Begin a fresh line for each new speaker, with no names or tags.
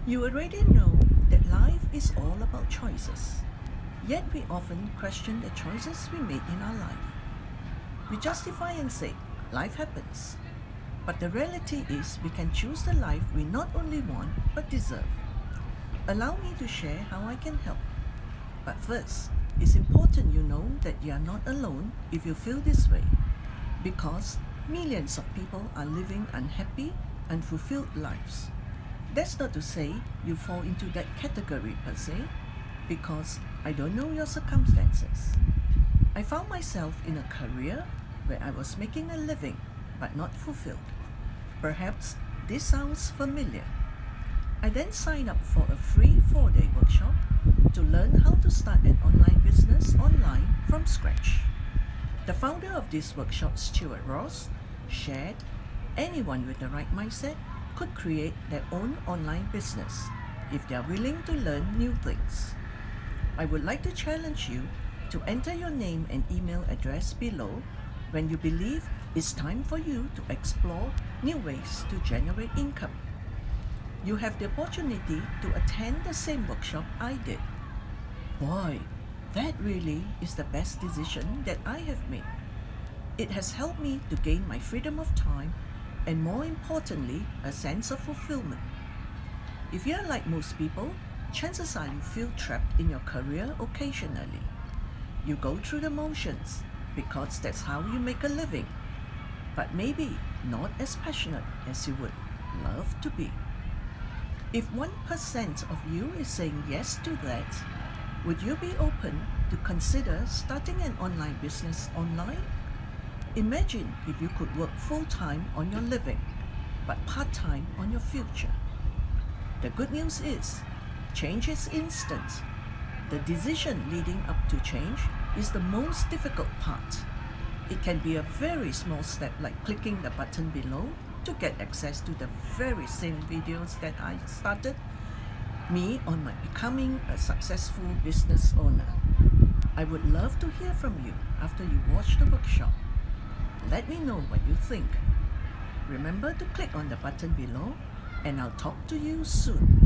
You already know that life is all about choices. Yet we often question the choices we made in our life. We justify and say, life happens. But the reality is we can choose the life we not only want but deserve. Allow me to share how I can help. But first, it's important you know that you are not alone if you feel this way. Because millions of people are living unhappy, unfulfilled lives. That's not to say you fall into that category per se, because I don't know your circumstances. I found myself in a career where I was making a living but not fulfilled. Perhaps this sounds familiar. I then signed up for a free 4-day workshop to learn how to start an online business online from scratch. The founder of this workshop, Stuart Ross, shared anyone with the right mindset could create their own online business if they are willing to learn new things. I would like to challenge you to enter your name and email address below when you believe it's time for you to explore new ways to generate income. You have the opportunity to attend the same workshop I did. Boy, that really is the best decision that I have made. It has helped me to gain my freedom of time and, more importantly, a sense of fulfillment. If you are like most people, chances are you feel trapped in your career occasionally. You go through the motions because that's how you make a living, but maybe not as passionate as you would love to be. If 1% of you is saying yes to that, would you be open to consider starting an online business online? Imagine if you could work full-time on your living, but part-time on your future. The good news is, change is instant. The decision leading up to change is the most difficult part. It can be a very small step like clicking the button below to get access to the very same videos that I started me on my becoming a successful business owner. I would love to hear from you after you watch the workshop. Let me know what you think. Remember to click on the button below, and I'll talk to you soon.